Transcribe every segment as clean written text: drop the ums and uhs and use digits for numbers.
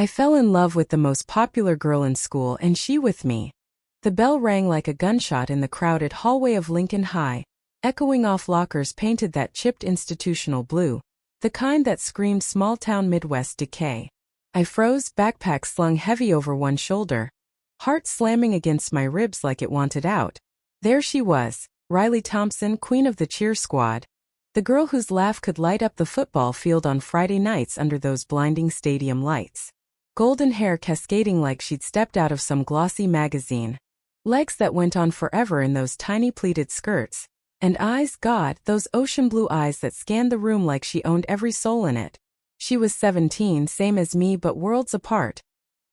I fell in love with the most popular girl in school and she with me. The bell rang like a gunshot in the crowded hallway of Lincoln High, echoing off lockers painted that chipped institutional blue, the kind that screamed small-town Midwest decay. I froze, backpack slung heavy over one shoulder, heart slamming against my ribs like it wanted out. There she was, Riley Thompson, queen of the cheer squad, the girl whose laugh could light up the football field on Friday nights under those blinding stadium lights. Golden hair cascading like she'd stepped out of some glossy magazine. Legs that went on forever in those tiny pleated skirts. And eyes, God, those ocean blue eyes that scanned the room like she owned every soul in it. She was 17, same as me but worlds apart.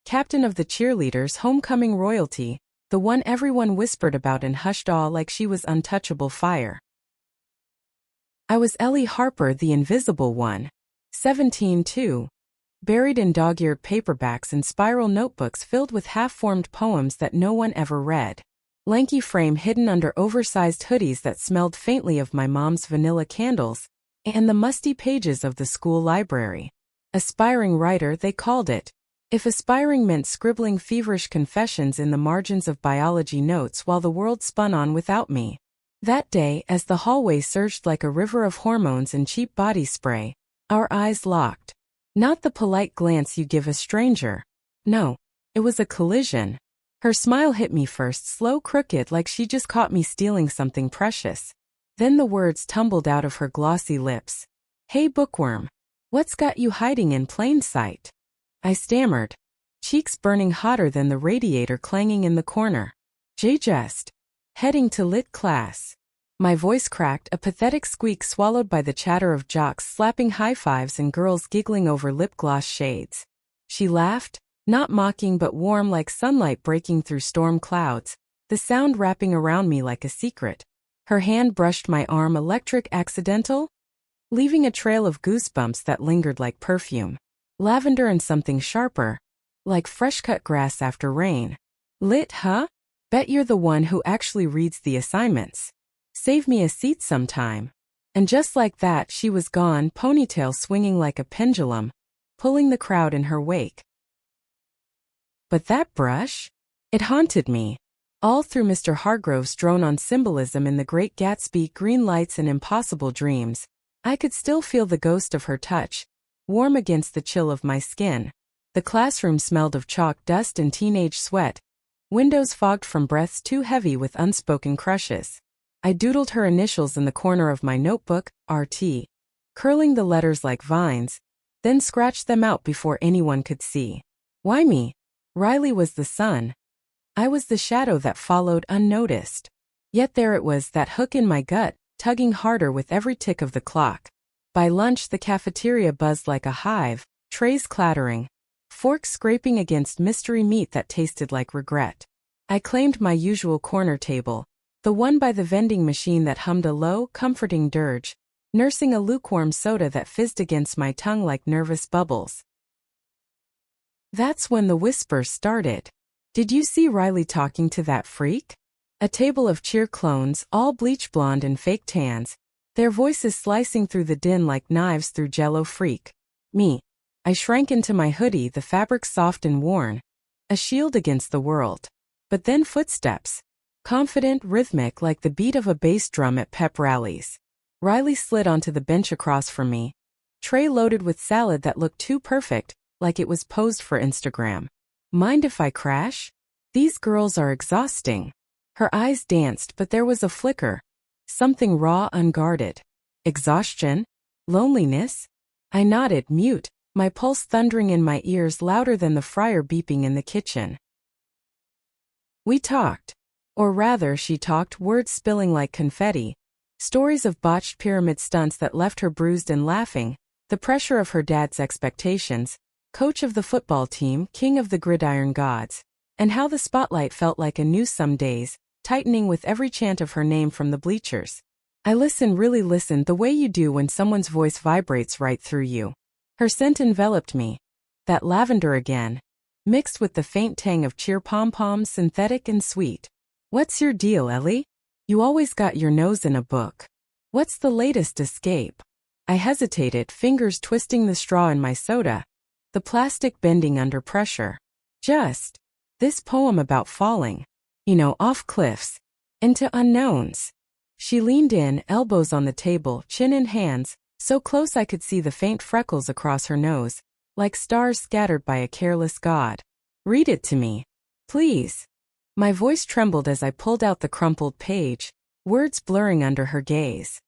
Captain of the cheerleaders, homecoming royalty, the one everyone whispered about in hushed awe like she was untouchable fire. I was Ellie Harper, the invisible one. 17 too. Buried in dog-eared paperbacks and spiral notebooks filled with half-formed poems that no one ever read. Lanky frame hidden under oversized hoodies that smelled faintly of my mom's vanilla candles, and the musty pages of the school library. Aspiring writer, they called it. If aspiring meant scribbling feverish confessions in the margins of biology notes while the world spun on without me. That day, as the hallway surged like a river of hormones and cheap body spray, our eyes locked. Not the polite glance you give a stranger. No, it was a collision. Her smile hit me first, slow, crooked, like she just caught me stealing something precious. Then the words tumbled out of her glossy lips. Hey bookworm. What's got you hiding in plain sight? I stammered, cheeks burning hotter than the radiator clanging in the corner. Just heading to lit class. My voice cracked, a pathetic squeak swallowed by the chatter of jocks slapping high fives and girls giggling over lip gloss shades. She laughed, not mocking but warm like sunlight breaking through storm clouds, the sound wrapping around me like a secret. Her hand brushed my arm, electric, accidental, leaving a trail of goosebumps that lingered like perfume. Lavender and something sharper, like fresh-cut grass after rain. Lit, huh? Bet you're the one who actually reads the assignments. Save me a seat sometime. And just like that, she was gone, ponytail swinging like a pendulum, pulling the crowd in her wake. But that brush? It haunted me. All through Mr. Hargrove's drone-on symbolism in The Great Gatsby, Green Lights and Impossible Dreams, I could still feel the ghost of her touch, warm against the chill of my skin. The classroom smelled of chalk dust and teenage sweat, windows fogged from breaths too heavy with unspoken crushes. I doodled her initials in the corner of my notebook, RT, curling the letters like vines, then scratched them out before anyone could see. Why me? Riley was the sun. I was the shadow that followed unnoticed. Yet there it was, that hook in my gut, tugging harder with every tick of the clock. By lunch the cafeteria buzzed like a hive, trays clattering, forks scraping against mystery meat that tasted like regret. I claimed my usual corner table, the one by the vending machine that hummed a low, comforting dirge, nursing a lukewarm soda that fizzed against my tongue like nervous bubbles. That's when the whispers started. Did you see Riley talking to that freak? A table of cheer clones, all bleach blonde and fake tans, their voices slicing through the din like knives through Jell-O. Freak. Me. I shrank into my hoodie, the fabric soft and worn, a shield against the world. But then footsteps. Confident, rhythmic like the beat of a bass drum at pep rallies. Riley slid onto the bench across from me, tray loaded with salad that looked too perfect, like it was posed for Instagram. Mind if I crash? These girls are exhausting. Her eyes danced, but there was a flicker. Something raw, unguarded. Exhaustion? Loneliness? I nodded, mute, my pulse thundering in my ears louder than the fryer beeping in the kitchen. We talked. Or rather, she talked, words spilling like confetti. Stories of botched pyramid stunts that left her bruised and laughing, the pressure of her dad's expectations, coach of the football team, king of the gridiron gods, and how the spotlight felt like a noose some days, tightening with every chant of her name from the bleachers. I listened, really listened, the way you do when someone's voice vibrates right through you. Her scent enveloped me. That lavender again, mixed with the faint tang of cheer pom-poms, synthetic and sweet. What's your deal, Ellie? You always got your nose in a book. What's the latest escape? I hesitated, fingers twisting the straw in my soda. the plastic bending under pressure. Just this poem about falling, off cliffs, into unknowns. She leaned in, elbows on the table, chin in hands, so close I could see the faint freckles across her nose, like stars scattered by a careless god. Read it to me, please. My voice trembled as I pulled out the crumpled page, words blurring under her gaze.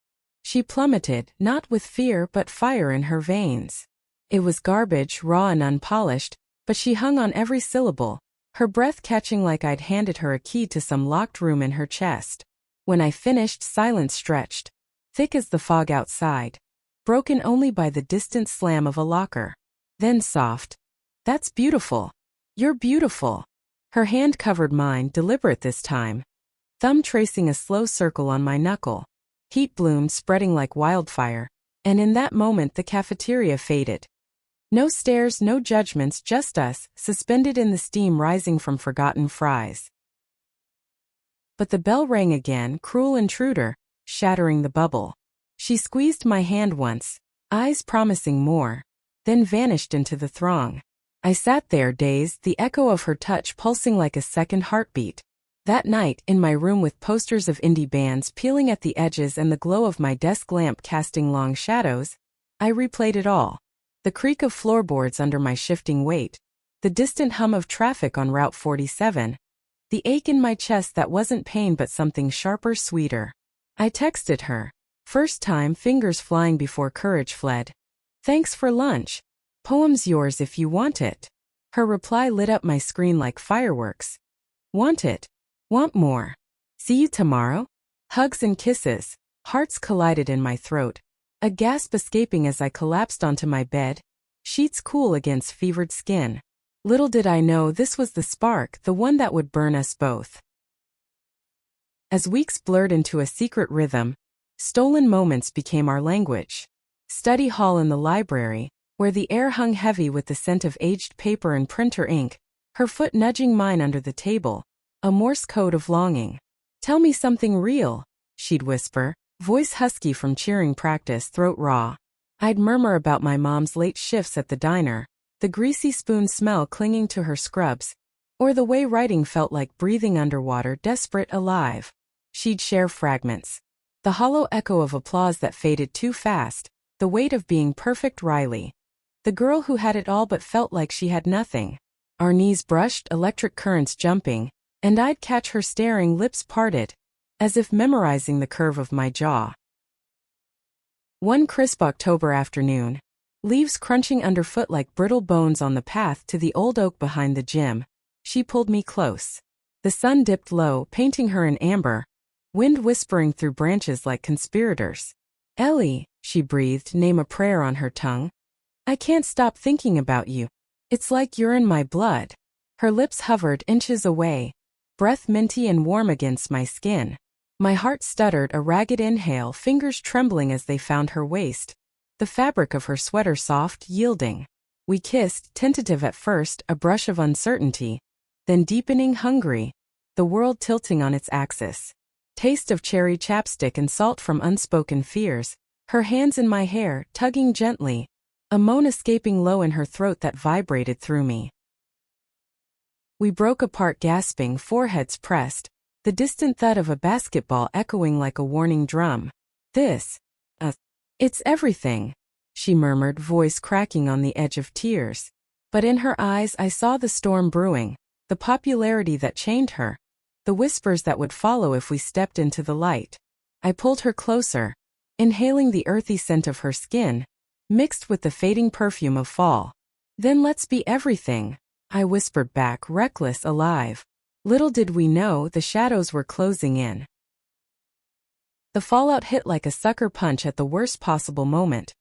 She plummeted, not with fear but fire in her veins. It was garbage, raw and unpolished, but she hung on every syllable, her breath catching like I'd handed her a key to some locked room in her chest. When I finished, silence stretched, thick as the fog outside, broken only by the distant slam of a locker. Then soft, "That's beautiful. You're beautiful." Her hand covered mine, deliberate this time, thumb tracing a slow circle on my knuckle. Heat bloomed, spreading like wildfire, and in that moment the cafeteria faded. No stares, no judgments, just us, suspended in the steam rising from forgotten fries. But the bell rang again, cruel intruder, shattering the bubble. She squeezed my hand once, eyes promising more, then vanished into the throng. I sat there dazed, the echo of her touch pulsing like a second heartbeat. That night, in my room with posters of indie bands peeling at the edges and the glow of my desk lamp casting long shadows, I replayed it all. The creak of floorboards under my shifting weight, the distant hum of traffic on Route 47, the ache in my chest that wasn't pain but something sharper, sweeter. I texted her. First time, fingers flying before courage fled. "Thanks for lunch. Poem's yours if you want it." Her reply lit up my screen like fireworks. "Want it? Want more? See you tomorrow?" Hugs and kisses. Hearts collided in my throat. A gasp escaping as I collapsed onto my bed, sheets cool against fevered skin. Little did I know this was the spark, the one that would burn us both. As weeks blurred into a secret rhythm, stolen moments became our language. Study hall in the library, where the air hung heavy with the scent of aged paper and printer ink, her foot nudging mine under the table, a Morse code of longing. "Tell me something real," she'd whisper, voice husky from cheering practice, throat raw. I'd murmur about my mom's late shifts at the diner, the greasy spoon smell clinging to her scrubs, or the way writing felt like breathing underwater, desperate, alive. She'd share fragments. The hollow echo of applause that faded too fast, the weight of being perfect Riley. The girl who had it all but felt like she had nothing. Our knees brushed, electric currents jumping, and I'd catch her staring, lips parted, as if memorizing the curve of my jaw. One crisp October afternoon, leaves crunching underfoot like brittle bones on the path to the old oak behind the gym, she pulled me close. The sun dipped low, painting her in amber, wind whispering through branches like conspirators. "Ellie," she breathed, name a prayer on her tongue. "I can't stop thinking about you. It's like you're in my blood." Her lips hovered inches away, breath minty and warm against my skin. My heart stuttered, a ragged inhale, fingers trembling as they found her waist, the fabric of her sweater soft, yielding. We kissed, tentative at first, a brush of uncertainty, then deepening, hungry, the world tilting on its axis. Taste of cherry chapstick and salt from unspoken fears, her hands in my hair, tugging gently, a moan escaping low in her throat that vibrated through me. We broke apart gasping, foreheads pressed, the distant thud of a basketball echoing like a warning drum. It's everything," she murmured, voice cracking on the edge of tears. But in her eyes I saw the storm brewing, the popularity that chained her, the whispers that would follow if we stepped into the light. I pulled her closer, inhaling the earthy scent of her skin, mixed with the fading perfume of fall. "Then let's be everything," I whispered back, reckless, alive. Little did we know the shadows were closing in. The fallout hit like a sucker punch at the worst possible moment.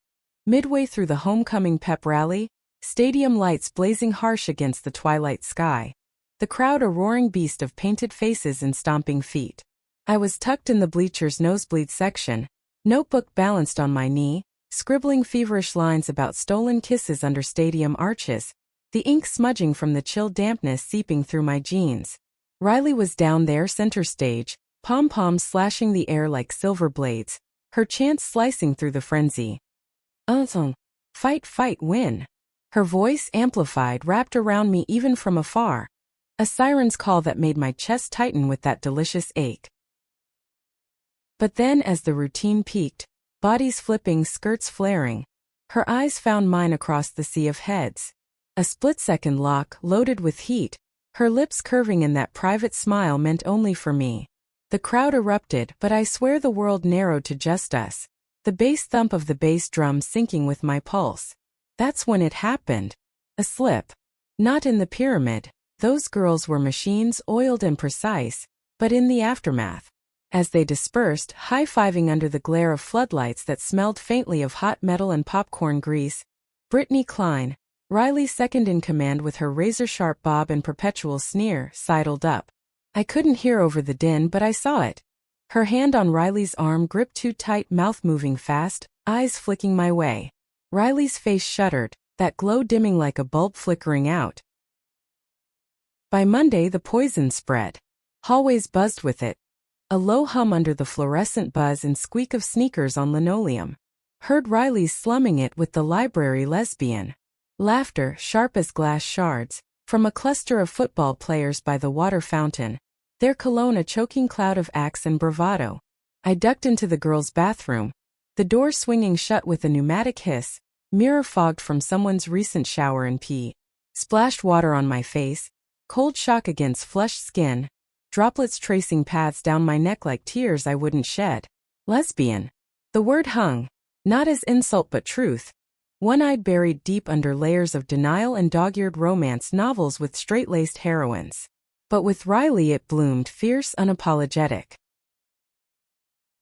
Midway through the homecoming pep rally, stadium lights blazing harsh against the twilight sky. The crowd a roaring beast of painted faces and stomping feet. I was tucked in the bleachers' nosebleed section, notebook balanced on my knee, scribbling feverish lines about stolen kisses under stadium arches, the ink smudging from the chill dampness seeping through my jeans. Riley was down there, center stage, pom-poms slashing the air like silver blades, her chants slicing through the frenzy. Fight, fight, win. Her voice, amplified, wrapped around me even from afar. A siren's call that made my chest tighten with that delicious ache. But then as the routine peaked, bodies flipping, skirts flaring, her eyes found mine across the sea of heads. A split-second lock, loaded with heat, her lips curving in that private smile meant only for me. The crowd erupted, but I swear the world narrowed to just us. The bass thump of the bass drum syncing with my pulse. That's when it happened. A slip. Not in the pyramid. Those girls were machines, oiled and precise, but in the aftermath. As they dispersed, high-fiving under the glare of floodlights that smelled faintly of hot metal and popcorn grease, Brittany Klein, Riley's second-in-command with her razor-sharp bob and perpetual sneer, sidled up. I couldn't hear over the din, but I saw it. Her hand on Riley's arm gripped too tight, mouth moving fast, eyes flicking my way. Riley's face shuddered, that glow dimming like a bulb flickering out. By Monday the poison spread. Hallways buzzed with it. A low hum under the fluorescent buzz and squeak of sneakers on linoleum. Heard Riley's slumming it with the library lesbian. Laughter, sharp as glass shards, from a cluster of football players by the water fountain, their cologne a choking cloud of axe and bravado. I ducked into the girls' bathroom, the door swinging shut with a pneumatic hiss, mirror fogged from someone's recent shower and pee. Splashed water on my face, cold shock against flushed skin, droplets tracing paths down my neck like tears I wouldn't shed. Lesbian. The word hung, not as insult but truth. One-eyed buried deep under layers of denial and dog-eared romance novels with straight-laced heroines. But with Riley it bloomed, fierce, unapologetic.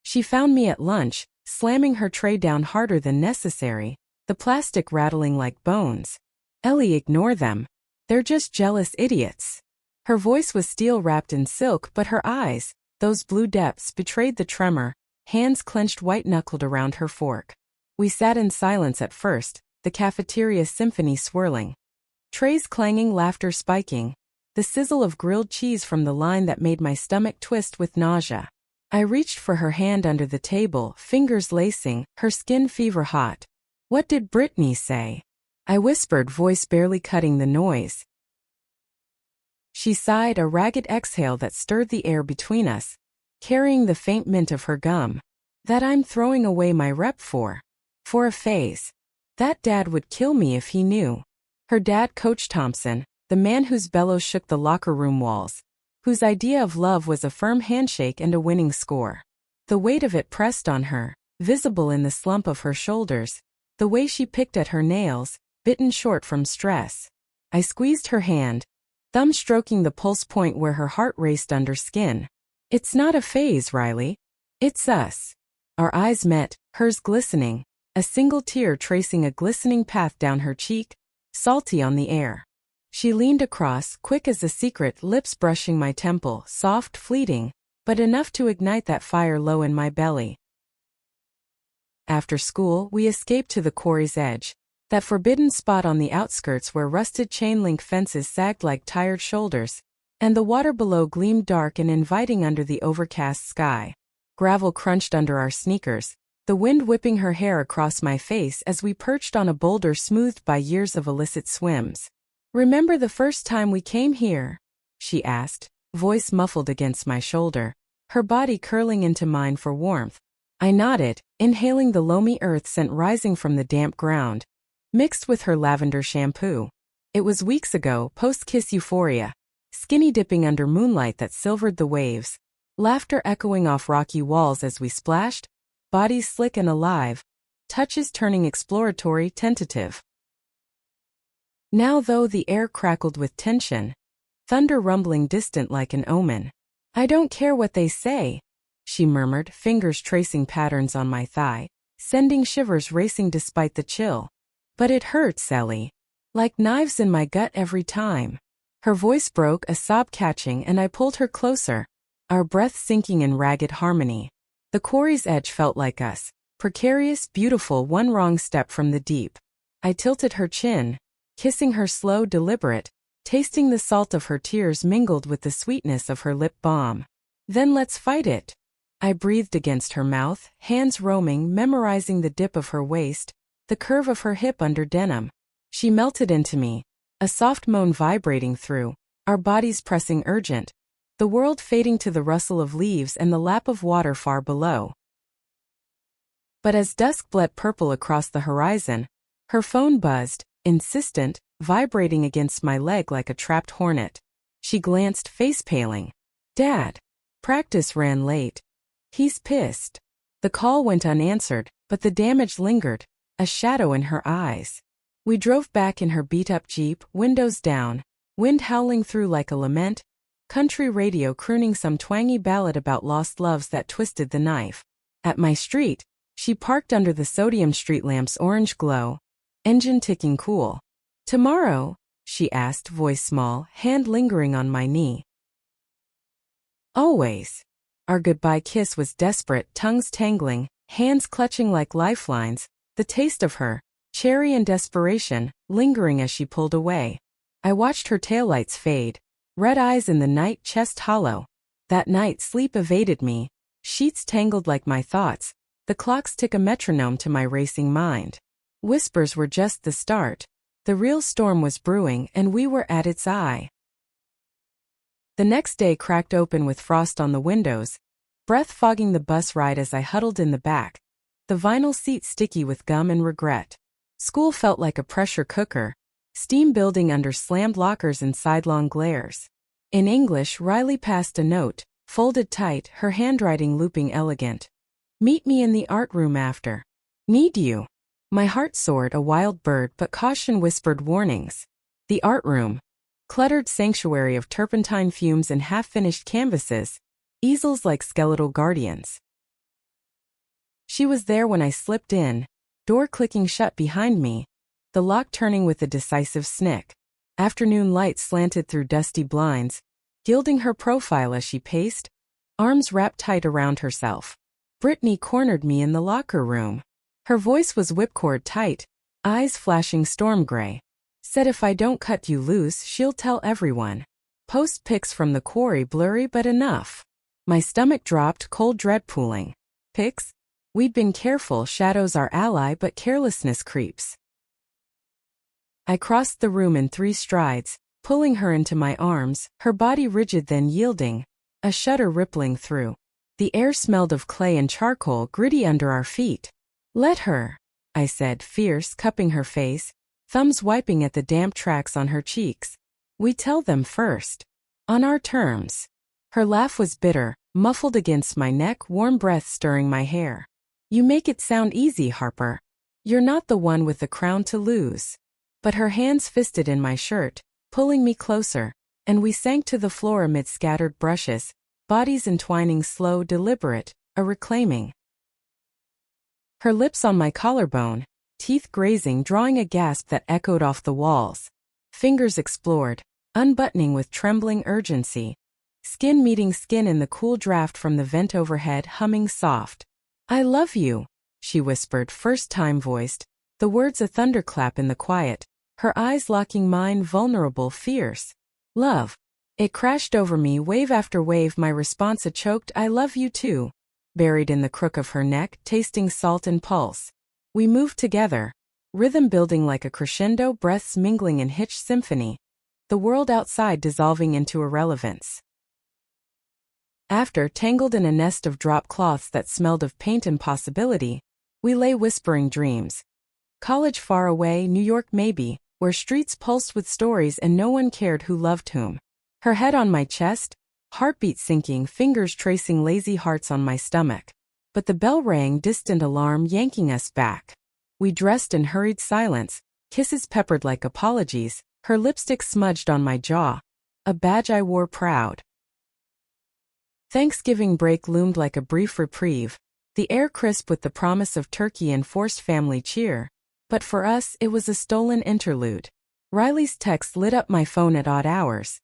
She found me at lunch, slamming her tray down harder than necessary, the plastic rattling like bones. Ellie, ignore them. They're just jealous idiots. Her voice was steel-wrapped in silk, but her eyes, those blue depths, betrayed the tremor, hands clenched white-knuckled around her fork. We sat in silence at first, the cafeteria symphony swirling. Trays clanging, laughter spiking. The sizzle of grilled cheese from the line that made my stomach twist with nausea. I reached for her hand under the table, fingers lacing, her skin fever-hot. What did Brittany say? I whispered, voice barely cutting the noise. She sighed, a ragged exhale that stirred the air between us, carrying the faint mint of her gum. That I'm throwing away my rep for. For a phase. That dad would kill me if he knew. Her dad, Coach Thompson, the man whose bellows shook the locker room walls, whose idea of love was a firm handshake and a winning score. The weight of it pressed on her, visible in the slump of her shoulders, the way she picked at her nails, bitten short from stress. I squeezed her hand, thumb stroking the pulse point where her heart raced under skin. It's not a phase, Riley. It's us. Our eyes met, hers glistening, a single tear tracing a glistening path down her cheek, salty on the air. She leaned across, quick as a secret, lips brushing my temple, soft, fleeting, but enough to ignite that fire low in my belly. After school, we escaped to the quarry's edge, that forbidden spot on the outskirts where rusted chain-link fences sagged like tired shoulders, and the water below gleamed dark and inviting under the overcast sky. Gravel crunched under our sneakers, the wind whipping her hair across my face as we perched on a boulder smoothed by years of illicit swims. Remember the first time we came here? She asked, voice muffled against my shoulder, her body curling into mine for warmth. I nodded, inhaling the loamy earth scent rising from the damp ground, mixed with her lavender shampoo. It was weeks ago, post-kiss euphoria, skinny dipping under moonlight that silvered the waves, laughter echoing off rocky walls as we splashed, bodies slick and alive, touches turning exploratory, tentative. Now though the air crackled with tension, thunder rumbling distant like an omen. I don't care what they say, she murmured, fingers tracing patterns on my thigh, sending shivers racing despite the chill. But it hurts, Ellie. Like knives in my gut every time. Her voice broke, a sob catching, and I pulled her closer, our breath sinking in ragged harmony. The quarry's edge felt like us, precarious, beautiful, one wrong step from the deep. I tilted her chin, kissing her slow, deliberate, tasting the salt of her tears mingled with the sweetness of her lip balm. Then let's fight it. I breathed against her mouth, hands roaming, memorizing the dip of her waist, the curve of her hip under denim. She melted into me, a soft moan vibrating through, our bodies pressing urgent, the world fading to the rustle of leaves and the lap of water far below. But as dusk bled purple across the horizon, her phone buzzed, insistent, vibrating against my leg like a trapped hornet. She glanced, face paling. "Dad. Practice ran late. He's pissed." The call went unanswered, but the damage lingered, a shadow in her eyes. We drove back in her beat-up Jeep, windows down, wind howling through like a lament, country radio crooning some twangy ballad about lost loves that twisted the knife. At my street, she parked under the sodium street lamp's orange glow, engine ticking cool. "Tomorrow?" she asked, voice small, hand lingering on my knee. "Always." Our goodbye kiss was desperate, tongues tangling, hands clutching like lifelines, the taste of her, cherry and desperation, lingering as she pulled away. I watched her taillights fade, red eyes in the night, chest hollow. That night sleep evaded me, sheets tangled like my thoughts, the clocks tick a metronome to my racing mind. Whispers were just the start. The real storm was brewing and we were at its eye. The next day cracked open with frost on the windows, breath fogging the bus ride as I huddled in the back, the vinyl seat sticky with gum and regret. School felt like a pressure cooker, steam building under slammed lockers and sidelong glares. In English, Riley passed a note, folded tight, her handwriting looping elegant. "Meet me in the art room after. Need you." My heart soared, a wild bird, but caution whispered warnings. The art room. Cluttered sanctuary of turpentine fumes and half-finished canvases, easels like skeletal guardians. She was there when I slipped in, door clicking shut behind me, the lock turning with a decisive snick. Afternoon light slanted through dusty blinds, gilding her profile as she paced, arms wrapped tight around herself. Brittany cornered me in the locker room. Her voice was whipcord tight, eyes flashing storm gray. Said if I don't cut you loose, she'll tell everyone. Post pics from the quarry, blurry but enough. My stomach dropped, cold dread pooling. Pics? We'd been careful, shadows our ally, but carelessness creeps. I crossed the room in 3 strides, pulling her into my arms, her body rigid then yielding, a shudder rippling through. The air smelled of clay and charcoal, gritty under our feet. "Let her," I said, fierce, cupping her face, thumbs wiping at the damp tracks on her cheeks. "We tell them first. On our terms." Her laugh was bitter, muffled against my neck, warm breath stirring my hair. "You make it sound easy, Harper. You're not the one with the crown to lose." But her hands fisted in my shirt, pulling me closer, and we sank to the floor amid scattered brushes, bodies entwining, slow, deliberate, a reclaiming. Her lips on my collarbone, teeth grazing, drawing a gasp that echoed off the walls. Fingers explored, unbuttoning with trembling urgency. Skin meeting skin in the cool draft from the vent overhead, humming soft. "I love you," she whispered, first time voiced, the words a thunderclap in the quiet, her eyes locking mine, vulnerable, fierce. "Love." It crashed over me, wave after wave, my response a choked "I love you too," buried in the crook of her neck, tasting salt and pulse. We moved together, rhythm building like a crescendo, breaths mingling in hitched symphony, the world outside dissolving into irrelevance. After, tangled in a nest of drop cloths that smelled of paint and possibility, we lay whispering dreams. College far away, New York maybe, where streets pulsed with stories and no one cared who loved whom. Her head on my chest, heartbeat sinking, fingers tracing lazy hearts on my stomach. But the bell rang, distant alarm yanking us back. We dressed in hurried silence, kisses peppered like apologies, her lipstick smudged on my jaw, a badge I wore proud. Thanksgiving break loomed like a brief reprieve, the air crisp with the promise of turkey and forced family cheer. But for us, it was a stolen interlude. Riley's text lit up my phone at odd hours.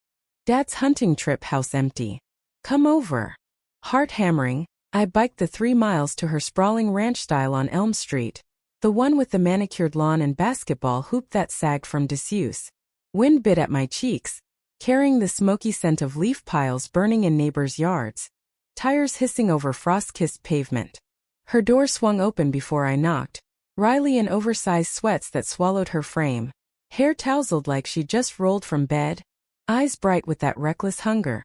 "Dad's hunting trip, house empty. Come over." Heart hammering, I biked the 3 miles to her sprawling ranch style on Elm Street, the one with the manicured lawn and basketball hoop that sagged from disuse. Wind bit at my cheeks, carrying the smoky scent of leaf piles burning in neighbors' yards, tires hissing over frost-kissed pavement. Her door swung open before I knocked, Riley in oversized sweats that swallowed her frame, hair tousled like she just rolled from bed, eyes bright with that reckless hunger.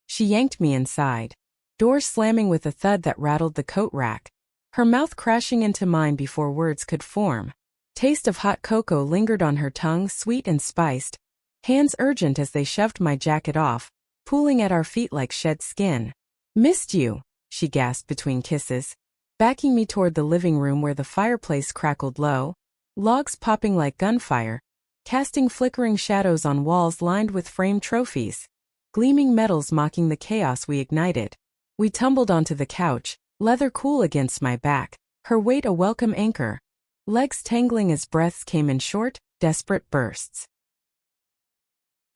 She yanked me inside, door slamming with a thud that rattled the coat rack, her mouth crashing into mine before words could form. Taste of hot cocoa lingered on her tongue, sweet and spiced, hands urgent as they shoved my jacket off, pooling at our feet like shed skin. "Missed you," she gasped between kisses, backing me toward the living room where the fireplace crackled low, logs popping like gunfire, casting flickering shadows on walls lined with framed trophies, gleaming metals mocking the chaos we ignited. We tumbled onto the couch, leather cool against my back, her weight a welcome anchor, legs tangling as breaths came in short, desperate bursts.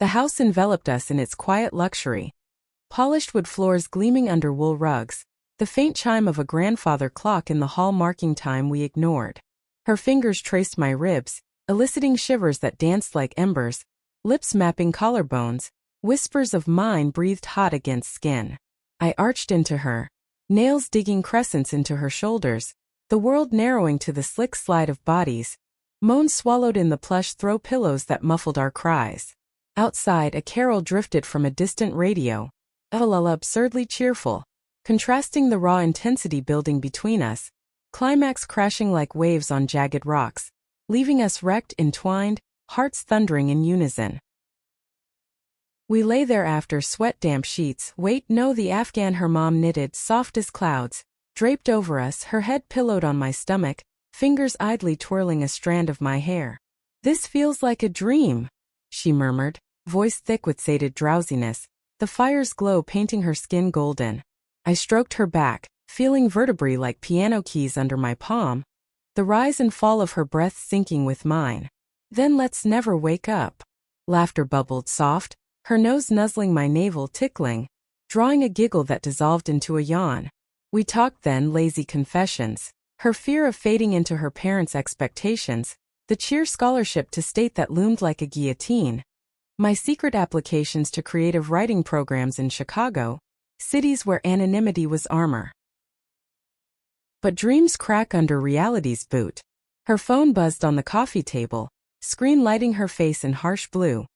The house enveloped us in its quiet luxury, polished wood floors gleaming under wool rugs, the faint chime of a grandfather clock in the hall marking time we ignored. Her fingers traced my ribs, eliciting shivers that danced like embers, lips mapping collarbones, whispers of mine breathed hot against skin. I arched into her, nails digging crescents into her shoulders, the world narrowing to the slick slide of bodies, moans swallowed in the plush throw pillows that muffled our cries. Outside, a carol drifted from a distant radio, a lullaby absurdly cheerful, contrasting the raw intensity building between us, climax crashing like waves on jagged rocks, leaving us wrecked, entwined, hearts thundering in unison. We lay there after sweat-damp sheets, the Afghan her mom knitted, soft as clouds, draped over us, her head pillowed on my stomach, fingers idly twirling a strand of my hair. "This feels like a dream," she murmured, voice thick with sated drowsiness, the fire's glow painting her skin golden. I stroked her back, feeling vertebrae like piano keys under my palm, the rise and fall of her breath syncing with mine. "Then let's never wake up." Laughter bubbled soft, her nose nuzzling my navel, tickling, drawing a giggle that dissolved into a yawn. We talked then, lazy confessions, her fear of fading into her parents' expectations, the cheer scholarship to state that loomed like a guillotine, my secret applications to creative writing programs in Chicago, cities where anonymity was armor. But dreams crack under reality's boot. Her phone buzzed on the coffee table, screen lighting her face in harsh blue.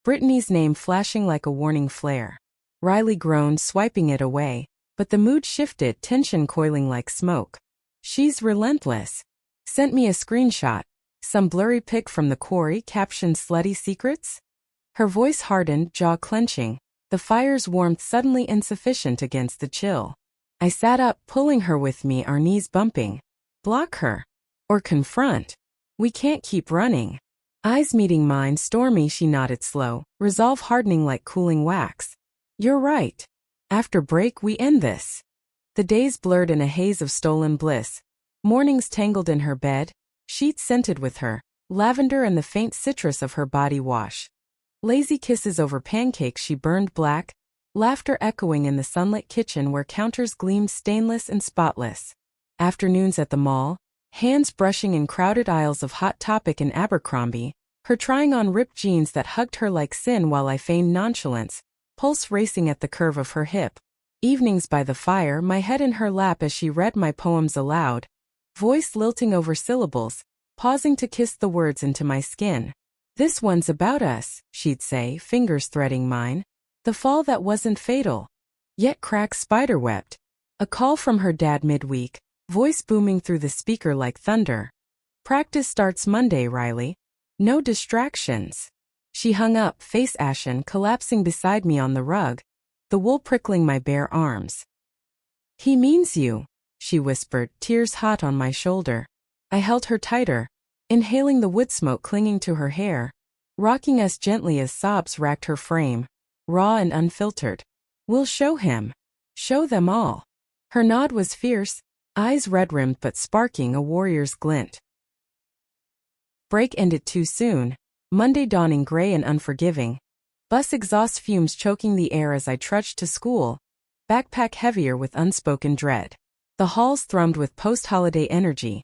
Brittany's name flashing like a warning flare. Riley groaned, swiping it away, but the mood shifted, tension coiling like smoke. "She's relentless." Sent me a screenshot, some blurry pic from the quarry captioned "Slutty Secrets?" Her voice hardened, jaw clenching, the fire's warmth suddenly insufficient against the chill. I sat up, pulling her with me, our knees bumping. Block her. Or confront. We can't keep running. Eyes meeting mine, stormy, she nodded slow, resolve hardening like cooling wax. "You're right. After break we end this." The days blurred in a haze of stolen bliss. Mornings tangled in her bed, sheets scented with her, lavender and the faint citrus of her body wash. Lazy kisses over pancakes she burned black, laughter echoing in the sunlit kitchen where counters gleamed stainless and spotless. Afternoons at the mall, hands brushing in crowded aisles of Hot Topic and Abercrombie, her trying on ripped jeans that hugged her like sin while I feigned nonchalance, pulse racing at the curve of her hip. Evenings by the fire, my head in her lap as she read my poems aloud, voice lilting over syllables, pausing to kiss the words into my skin. "This one's about us," she'd say, fingers threading mine. "The fall that wasn't fatal, yet cracks spiderwebbed." A call from her dad midweek, voice booming through the speaker like thunder. "Practice starts Monday, Riley. No distractions." She hung up, face ashen, collapsing beside me on the rug, the wool prickling my bare arms. "He means you," she whispered, tears hot on my shoulder. I held her tighter, inhaling the wood smoke clinging to her hair, rocking us gently as sobs racked her frame, raw and unfiltered. "We'll show him. Show them all." Her nod was fierce, eyes red-rimmed but sparking a warrior's glint. Break ended too soon, Monday dawning gray and unforgiving. Bus exhaust fumes choking the air as I trudged to school, backpack heavier with unspoken dread. The halls thrummed with post-holiday energy.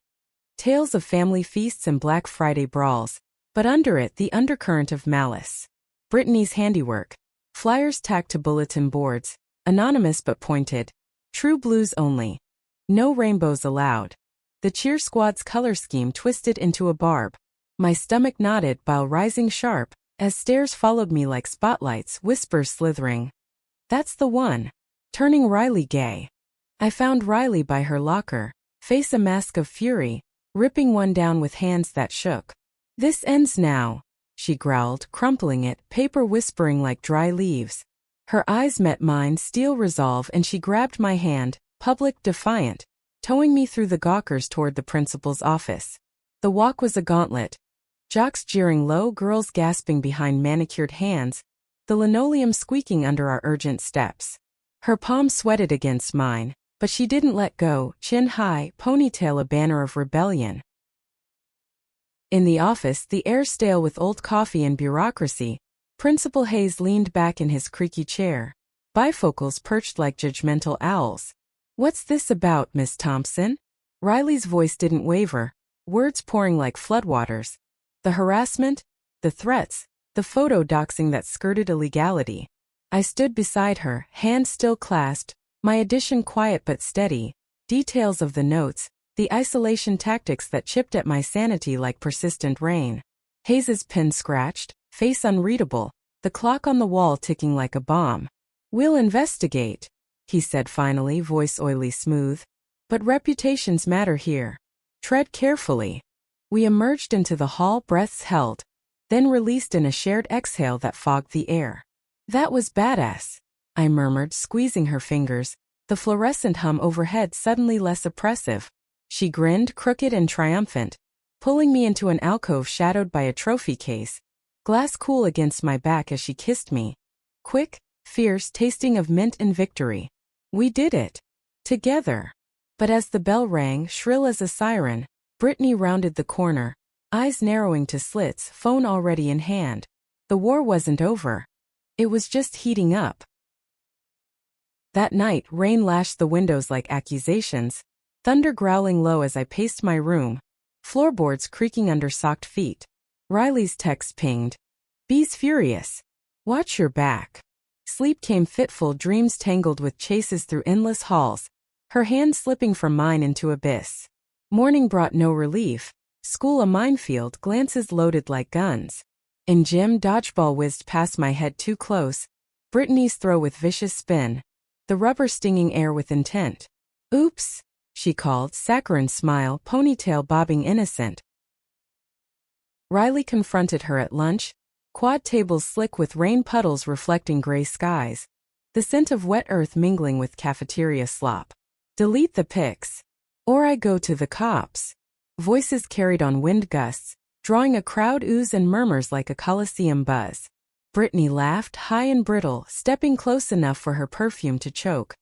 Tales of family feasts and Black Friday brawls, but under it the undercurrent of malice. Brittany's handiwork. Flyers tacked to bulletin boards, anonymous but pointed. True blues only. No rainbows allowed. The cheer squad's color scheme twisted into a barb. My stomach knotted, bile rising sharp, as stares followed me like spotlights, whispers slithering. That's the one. Turning Riley gay. I found Riley by her locker, face a mask of fury, ripping one down with hands that shook. This ends now, she growled, crumpling it, paper whispering like dry leaves. Her eyes met mine, steel resolve, and she grabbed my hand, public defiant, towing me through the gawkers toward the principal's office. The walk was a gauntlet. Jocks jeering low, girls gasping behind manicured hands, the linoleum squeaking under our urgent steps. Her palm sweated against mine, but she didn't let go, chin high, ponytail a banner of rebellion. In the office, the air stale with old coffee and bureaucracy, Principal Hayes leaned back in his creaky chair, bifocals perched like judgmental owls. What's this about, Miss Thompson? Riley's voice didn't waver, words pouring like floodwaters. The harassment, the threats, the photo doxing that skirted illegality. I stood beside her, hands still clasped, my addition quiet but steady, details of the notes, the isolation tactics that chipped at my sanity like persistent rain. Hayes's pen scratched, face unreadable, the clock on the wall ticking like a bomb. We'll investigate, he said finally, voice oily smooth. But reputations matter here. Tread carefully. We emerged into the hall, breaths held, then released in a shared exhale that fogged the air. That was badass, I murmured, squeezing her fingers, the fluorescent hum overhead suddenly less oppressive. She grinned, crooked and triumphant, pulling me into an alcove shadowed by a trophy case, glass cool against my back as she kissed me. Quick, fierce, tasting of mint and victory. We did it. Together. But as the bell rang, shrill as a siren, Brittany rounded the corner, eyes narrowing to slits, phone already in hand. The war wasn't over. It was just heating up. That night, rain lashed the windows like accusations, thunder growling low as I paced my room, floorboards creaking under socked feet. Riley's text pinged. B's furious. Watch your back. Sleep came fitful, dreams tangled with chases through endless halls, her hand slipping from mine into abyss. Morning brought no relief, school a minefield, glances loaded like guns. In gym, dodgeball whizzed past my head too close, Brittany's throw with vicious spin, the rubber stinging air with intent. Oops, she called, saccharine smile, ponytail bobbing innocent. Riley confronted her at lunch, quad tables slick with rain puddles reflecting gray skies, the scent of wet earth mingling with cafeteria slop. Delete the pics. Or I go to the cops. Voices carried on wind gusts, drawing a crowd ooze and murmurs like a coliseum buzz. Brittany laughed, high and brittle, stepping close enough for her perfume to choke.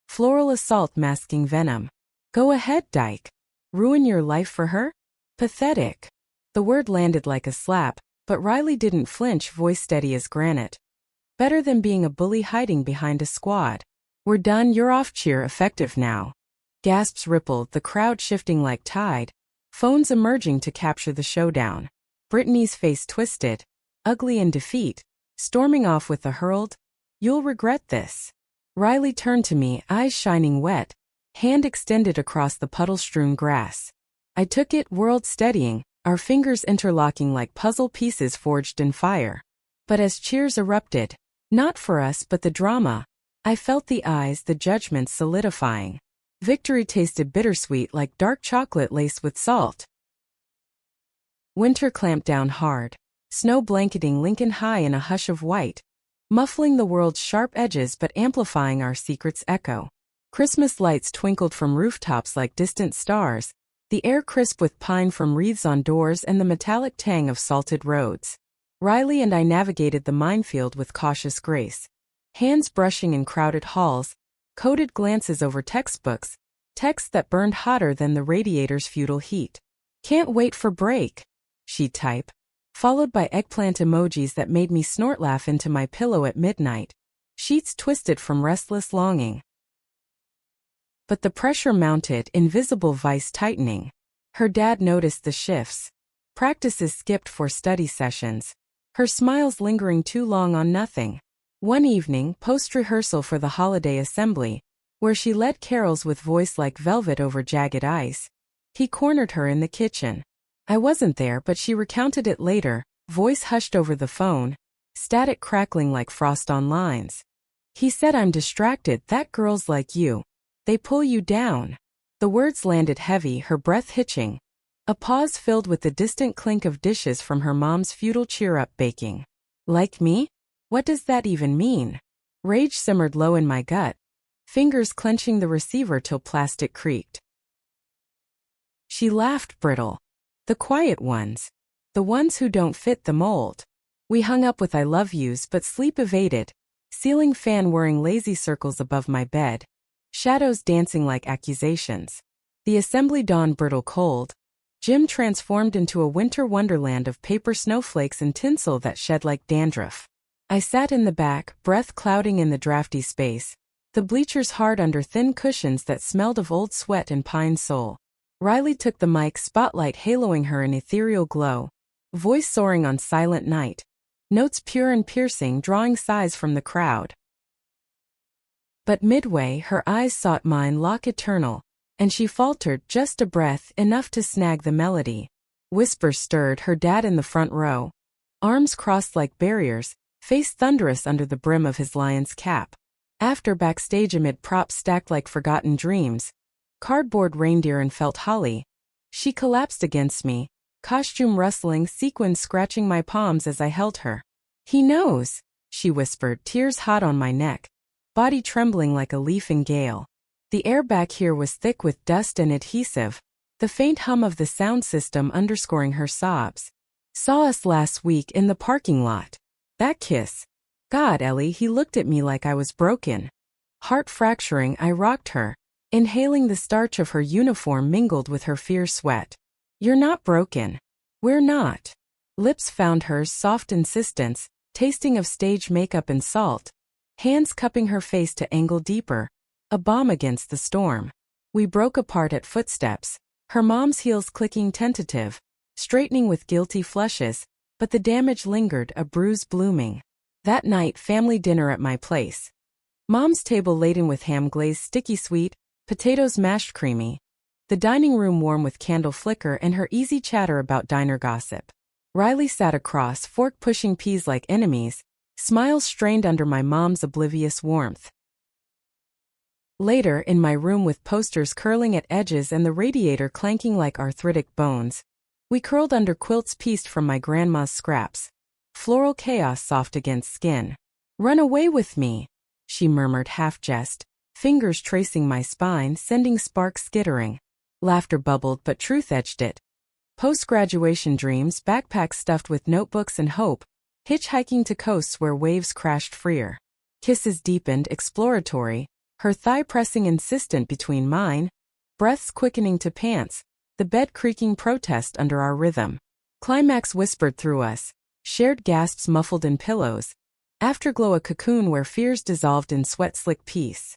Floral assault masking venom. Go ahead, dyke. Ruin your life for her? Pathetic. The word landed like a slap, but Riley didn't flinch, voice steady as granite. Better than being a bully hiding behind a squad. We're done, you're off, cheer effective now. Gasps rippled, the crowd shifting like tide, phones emerging to capture the showdown. Brittany's face twisted, ugly in defeat, storming off with a hurled, "You'll regret this." Riley turned to me, eyes shining wet, hand extended across the puddle-strewn grass. I took it, world steadying, our fingers interlocking like puzzle pieces forged in fire. But as cheers erupted, not for us but the drama, I felt the eyes, the judgments solidifying. Victory tasted bittersweet like dark chocolate laced with salt. Winter clamped down hard, snow blanketing Lincoln High in a hush of white, muffling the world's sharp edges but amplifying our secret's echo. Christmas lights twinkled from rooftops like distant stars, the air crisp with pine from wreaths on doors and the metallic tang of salted roads. Riley and I navigated the minefield with cautious grace, hands brushing in crowded halls, coded glances over textbooks, texts that burned hotter than the radiator's futile heat. Can't wait for break, she'd type, followed by eggplant emojis that made me snort laugh into my pillow at midnight, sheets twisted from restless longing. But the pressure mounted, invisible vice tightening. Her dad noticed the shifts. Practices skipped for study sessions. Her smiles lingering too long on nothing. One evening, post-rehearsal for the holiday assembly, where she led carols with voice like velvet over jagged ice, he cornered her in the kitchen. I wasn't there, but she recounted it later, voice hushed over the phone, static crackling like frost on lines. He said, I'm distracted, that girls like you. They pull you down. The words landed heavy, her breath hitching. A pause filled with the distant clink of dishes from her mom's futile cheer-up baking. Like me? What does that even mean? Rage simmered low in my gut, fingers clenching the receiver till plastic creaked. She laughed, brittle. The quiet ones. The ones who don't fit the mold. We hung up with I love yous, but sleep evaded. Ceiling fan whirring lazy circles above my bed. Shadows dancing like accusations. The assembly dawned brittle cold. Gym transformed into a winter wonderland of paper snowflakes and tinsel that shed like dandruff. I sat in the back, breath clouding in the drafty space. The bleachers hard under thin cushions that smelled of old sweat and pine sol. Riley took the mic, spotlight haloing her in ethereal glow. Voice soaring on silent night. Notes pure and piercing, drawing sighs from the crowd. But midway, her eyes sought mine, lock eternal, and she faltered, just a breath, enough to snag the melody. Whispers stirred, her dad in the front row. Arms crossed like barriers, face thunderous under the brim of his lion's cap. After, backstage amid props stacked like forgotten dreams. Cardboard reindeer and felt holly. She collapsed against me, costume rustling, sequins scratching my palms as I held her. He knows, she whispered, tears hot on my neck, body trembling like a leaf in gale. The air back here was thick with dust and adhesive, the faint hum of the sound system underscoring her sobs. Saw us last week in the parking lot. That kiss. God, Ellie, he looked at me like I was broken. Heart fracturing, I rocked her, inhaling the starch of her uniform mingled with her fierce sweat. You're not broken. We're not. Lips found hers, soft insistence, tasting of stage makeup and salt. Hands cupping her face to angle deeper. A bomb against the storm. We broke apart at footsteps. Her mom's heels clicking tentative, straightening with guilty flushes, but the damage lingered, a bruise blooming. That night, family dinner at my place. Mom's table laden with ham glazed sticky sweet, potatoes mashed creamy. The dining room warm with candle flicker and her easy chatter about diner gossip. Riley sat across, fork pushing peas like enemies, smiles strained under my mom's oblivious warmth. Later, in my room with posters curling at edges and the radiator clanking like arthritic bones, we curled under quilts pieced from my grandma's scraps. Floral chaos soft against skin. Run away with me, she murmured half-jest, fingers tracing my spine, sending sparks skittering. Laughter bubbled, but truth edged it. Post-graduation dreams, backpacks stuffed with notebooks and hope, hitchhiking to coasts where waves crashed freer. Kisses deepened, exploratory, her thigh pressing insistent between mine, breaths quickening to pants, the bed creaking protest under our rhythm. Climax whispered through us, shared gasps muffled in pillows, afterglow a cocoon where fears dissolved in sweat-slick peace.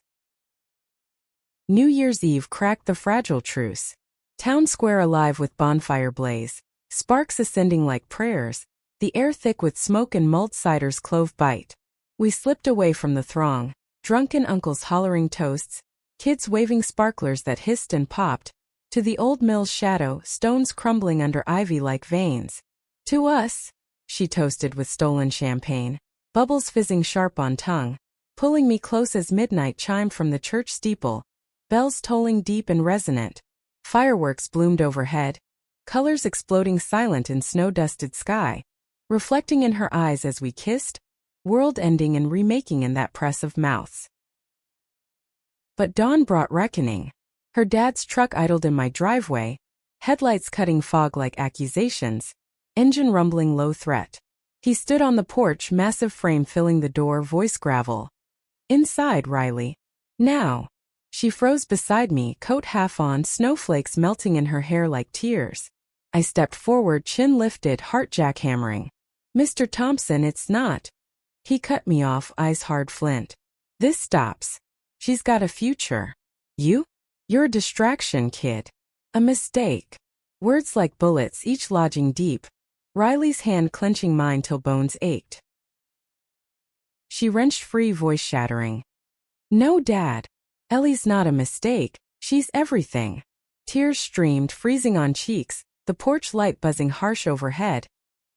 New Year's Eve cracked the fragile truce. Town square alive with bonfire blaze, sparks ascending like prayers, the air thick with smoke and mulled cider's clove bite. We slipped away from the throng, drunken uncles hollering toasts, kids waving sparklers that hissed and popped, to the old mill's shadow, stones crumbling under ivy like veins. To us, she toasted with stolen champagne, bubbles fizzing sharp on tongue, pulling me close as midnight chimed from the church steeple, bells tolling deep and resonant. Fireworks bloomed overhead, colors exploding silent in snow-dusted sky, reflecting in her eyes as we kissed, world-ending and remaking in that press of mouths. But dawn brought reckoning. Her dad's truck idled in my driveway, headlights cutting fog like accusations, engine rumbling low threat. He stood on the porch, massive frame filling the door, voice gravel. Inside, Riley. Now. She froze beside me, coat half on, snowflakes melting in her hair like tears. I stepped forward, chin lifted, heart jackhammering. Mr. Thompson, it's not. He cut me off, eyes hard flint. This stops. She's got a future. You? You're a distraction, kid. A mistake. Words like bullets, each lodging deep. Riley's hand clenching mine till bones ached. She wrenched free, voice shattering. No, Dad. Ellie's not a mistake, she's everything. Tears streamed, freezing on cheeks, the porch light buzzing harsh overhead,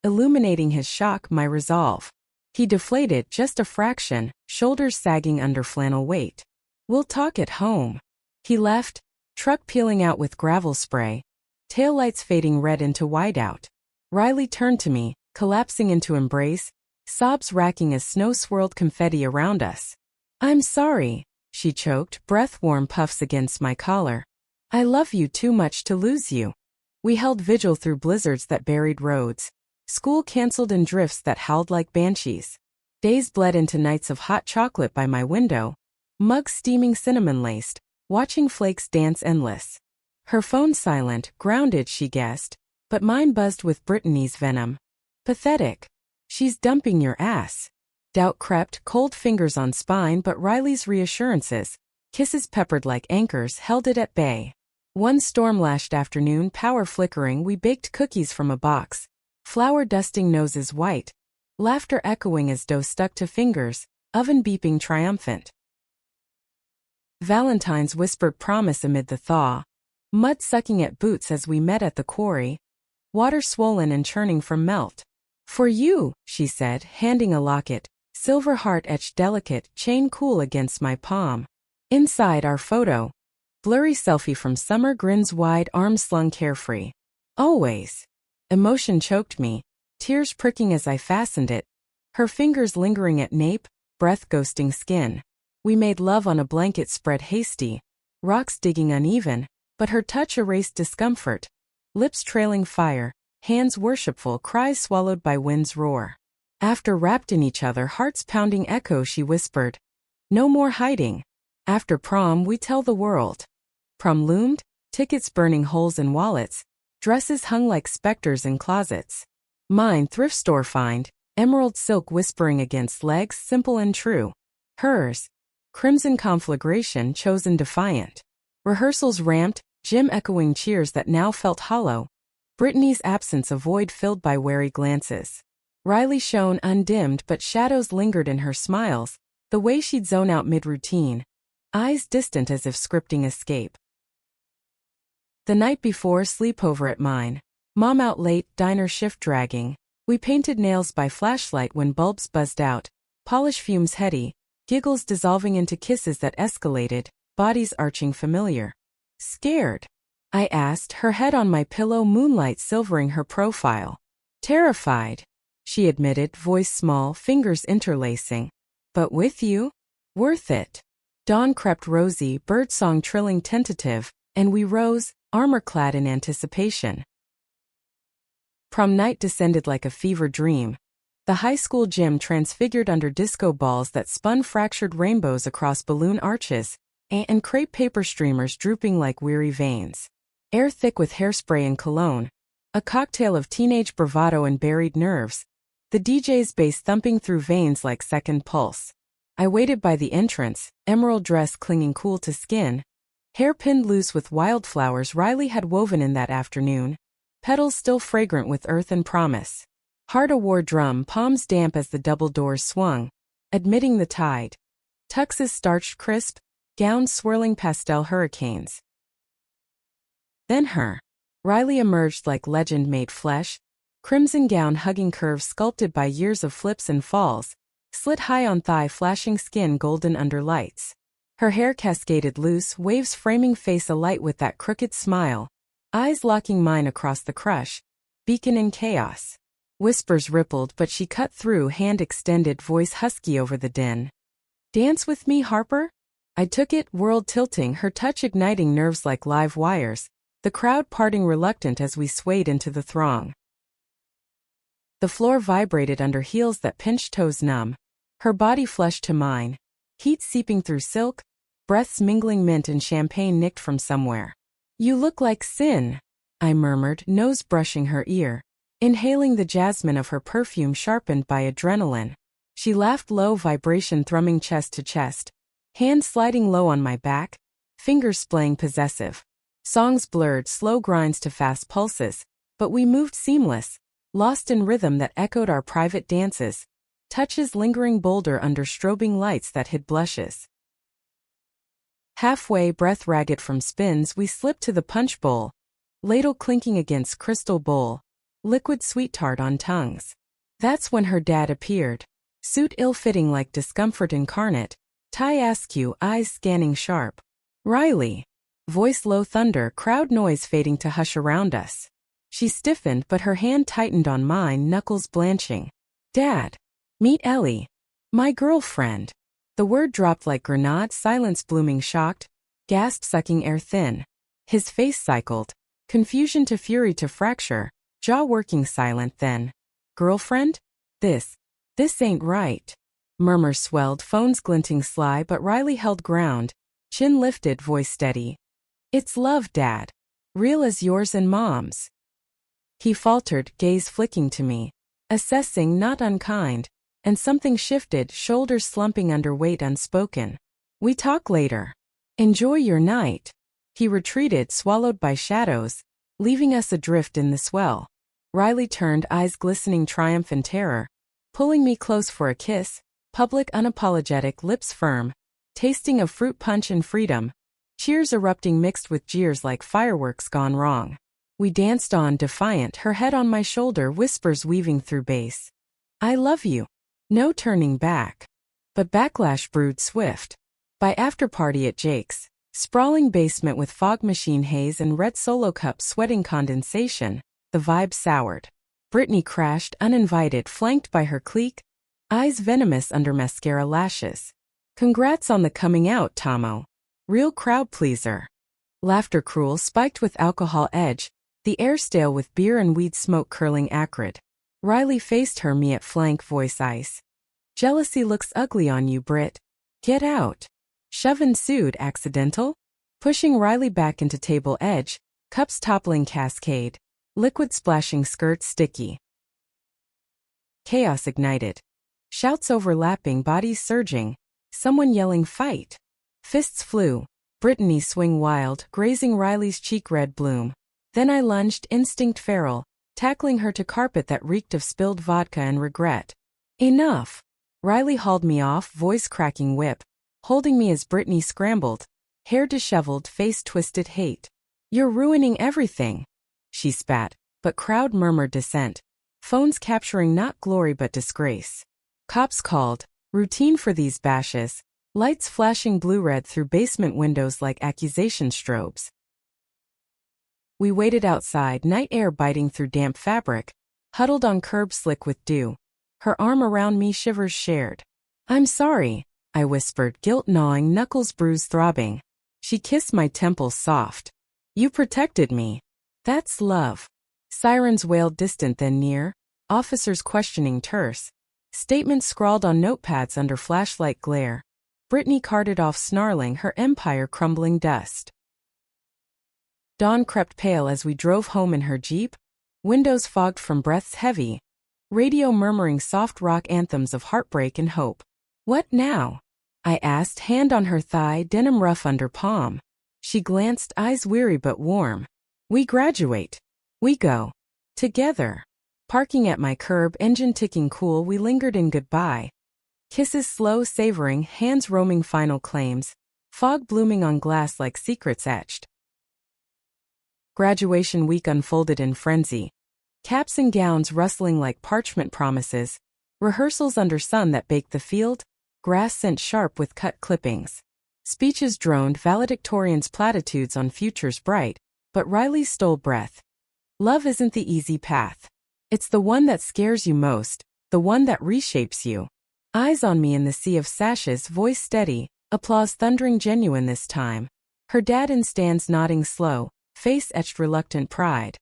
illuminating his shock, my resolve. He deflated just a fraction, shoulders sagging under flannel weight. "We'll talk at home." He left, truck peeling out with gravel spray, taillights fading red into whiteout. Riley turned to me, collapsing into embrace, sobs racking as snow swirled confetti around us. "I'm sorry," she choked, breath-warm puffs against my collar. "I love you too much to lose you." We held vigil through blizzards that buried roads, school canceled in drifts that howled like banshees. Days bled into nights of hot chocolate by my window, mugs steaming cinnamon-laced, watching flakes dance endless. Her phone silent, grounded, she guessed, but mine buzzed with Brittany's venom. Pathetic. "She's dumping your ass." Doubt crept, cold fingers on spine, but Riley's reassurances, kisses peppered like anchors, held it at bay. One storm-lashed afternoon, power flickering, we baked cookies from a box, flour dusting noses white, laughter echoing as dough stuck to fingers, oven beeping triumphant. Valentine's whispered promise amid the thaw, mud sucking at boots as we met at the quarry, water swollen and churning from melt. "For you," she said, handing a locket, silver heart etched delicate, chain cool against my palm. Inside our photo, blurry selfie from summer, grins wide, arms slung carefree. Always. Emotion choked me, tears pricking as I fastened it, her fingers lingering at nape, breath ghosting skin. We made love on a blanket spread hasty, rocks digging uneven, but her touch erased discomfort, lips trailing fire, hands worshipful, cries swallowed by wind's roar. After wrapped in each other, hearts pounding echo, she whispered, "No more hiding. After prom we tell the world." Prom loomed, tickets burning holes in wallets, dresses hung like specters in closets. Mine thrift store find, emerald silk whispering against legs, simple and true. Hers, crimson conflagration, chosen defiant. Rehearsals ramped, gym echoing cheers that now felt hollow. Brittany's absence a void filled by wary glances. Riley shone undimmed, but shadows lingered in her smiles, the way she'd zone out mid-routine, eyes distant as if scripting escape. The night before, sleepover at mine. Mom out late, diner shift dragging. We painted nails by flashlight when bulbs buzzed out, polish fumes heady, giggles dissolving into kisses that escalated, bodies arching familiar. "Scared?" I asked, her head on my pillow, moonlight silvering her profile. "Terrified," she admitted, voice small, fingers interlacing. "But with you? Worth it." Dawn crept rosy, birdsong trilling tentative, and we rose, armor-clad in anticipation. Prom night descended like a fever dream. The high school gym transfigured under disco balls that spun fractured rainbows across balloon arches, and crepe paper streamers drooping like weary veins. Air thick with hairspray and cologne, a cocktail of teenage bravado and buried nerves, the DJ's bass thumping through veins like second pulse. I waited by the entrance, emerald dress clinging cool to skin, hair pinned loose with wildflowers Riley had woven in that afternoon, petals still fragrant with earth and promise. Heart a war drum, palms damp as the double doors swung, admitting the tide. Tuxes starched crisp, gowns swirling pastel hurricanes. Then her. Riley emerged like legend made flesh, crimson gown hugging curves sculpted by years of flips and falls, slit high on thigh, flashing skin golden under lights. Her hair cascaded loose, waves framing face alight with that crooked smile, eyes locking mine across the crush, beacon in chaos. Whispers rippled, but she cut through, hand extended, voice husky over the din. "Dance with me, Harper?" I took it, world tilting, her touch igniting nerves like live wires, the crowd parting reluctant as we swayed into the throng. The floor vibrated under heels that pinched toes numb, her body flushed to mine, heat seeping through silk, breaths mingling mint and champagne nicked from somewhere. "You look like sin," I murmured, nose brushing her ear, inhaling the jasmine of her perfume sharpened by adrenaline. She laughed low, vibration thrumming chest to chest, hands sliding low on my back, fingers splaying possessive. Songs blurred, slow grinds to fast pulses, but we moved seamless, lost in rhythm that echoed our private dances, touches lingering bolder under strobing lights that hid blushes. Halfway, breath ragged from spins, we slipped to the punch bowl, ladle clinking against crystal bowl, liquid sweet tart on tongues. That's when her dad appeared. Suit ill-fitting like discomfort incarnate, tie askew, eyes scanning sharp. Riley. Voice low thunder, crowd noise fading to hush around us. She stiffened but her hand tightened on mine, knuckles blanching. Dad. Meet Ellie. My girlfriend. The word dropped like grenade, silence blooming shocked, gasp sucking air thin. His face cycled. Confusion to fury to fracture, jaw working silent then. Girlfriend? This ain't right. Murmur swelled, phones glinting sly but Riley held ground, chin lifted, voice steady. It's love, Dad. Real as yours and Mom's. He faltered, gaze flicking to me. Assessing, not unkind. And something shifted, shoulders slumping under weight unspoken. We talk later. Enjoy your night. He retreated, swallowed by shadows, leaving us adrift in the swell. Riley turned, eyes glistening triumph and terror, pulling me close for a kiss, public unapologetic, lips firm, tasting of fruit punch and freedom, cheers erupting mixed with jeers like fireworks gone wrong. We danced on, defiant, her head on my shoulder, whispers weaving through bass. I love you. No turning back. But backlash brewed swift. By afterparty at Jake's, sprawling basement with fog machine haze and red solo cups sweating condensation, the vibe soured. Brittany crashed, uninvited, flanked by her clique, eyes venomous under mascara lashes. Congrats on the coming out, Tomo. Real crowd pleaser. Laughter cruel, spiked with alcohol edge, the air stale with beer and weed smoke curling acrid. Riley faced her, me at flank, voice ice. Jealousy looks ugly on you, Brit. Get out. Shove ensued, accidental? Pushing Riley back into table edge, cups toppling cascade. Liquid splashing, skirt sticky. Chaos ignited. Shouts overlapping, bodies surging. Someone yelling fight. Fists flew. Brittany swing wild, grazing Riley's cheek red bloom. Then I lunged, instinct feral, tackling her to carpet that reeked of spilled vodka and regret. Enough. Riley hauled me off, voice cracking whip, holding me as Brittany scrambled, hair disheveled, face twisted, hate. You're ruining everything. She spat, but crowd murmured dissent. Phones capturing not glory but disgrace. Cops called, routine for these bashes, lights flashing blue-red through basement windows like accusation strobes. We waited outside, night air biting through damp fabric, huddled on curb slick with dew. Her arm around me, shivers shared. I'm sorry, I whispered, guilt gnawing, knuckles bruised throbbing. She kissed my temples soft. You protected me. That's love. Sirens wailed distant then near, officers questioning terse. Statements scrawled on notepads under flashlight glare. Brittany carted off snarling, her empire crumbling dust. Dawn crept pale as we drove home in her Jeep, windows fogged from breaths heavy, radio murmuring soft rock anthems of heartbreak and hope. What now? I asked, hand on her thigh, denim rough under palm. She glanced, eyes weary but warm. We graduate. We go. Together. Parking at my curb, engine ticking cool, we lingered in goodbye. Kisses slow, savoring, hands roaming final claims, fog blooming on glass like secrets etched. Graduation week unfolded in frenzy. Caps and gowns rustling like parchment promises, rehearsals under sun that baked the field, grass scent sharp with cut clippings. Speeches droned, valedictorians' platitudes on futures bright, but Riley stole breath. Love isn't the easy path. It's the one that scares you most, the one that reshapes you. Eyes on me in the sea of sashes, voice steady, applause thundering genuine this time. Her dad in stands nodding slow, face etched reluctant pride.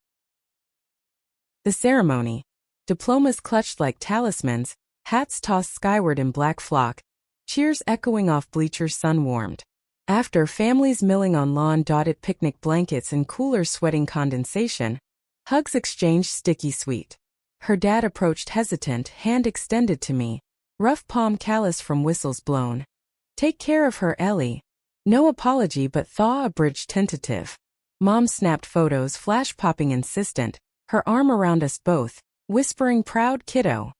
The ceremony. Diplomas clutched like talismans, hats tossed skyward in black flock, cheers echoing off bleachers sun-warmed. After, families milling on lawn-dotted picnic blankets and coolers sweating condensation, hugs exchanged sticky sweet. Her dad approached hesitant, hand extended to me, rough palm callous from whistles blown. Take care of her, Ellie. No apology but thaw abridged tentative. Mom snapped photos, flash popping insistent, her arm around us both, whispering proud kiddo.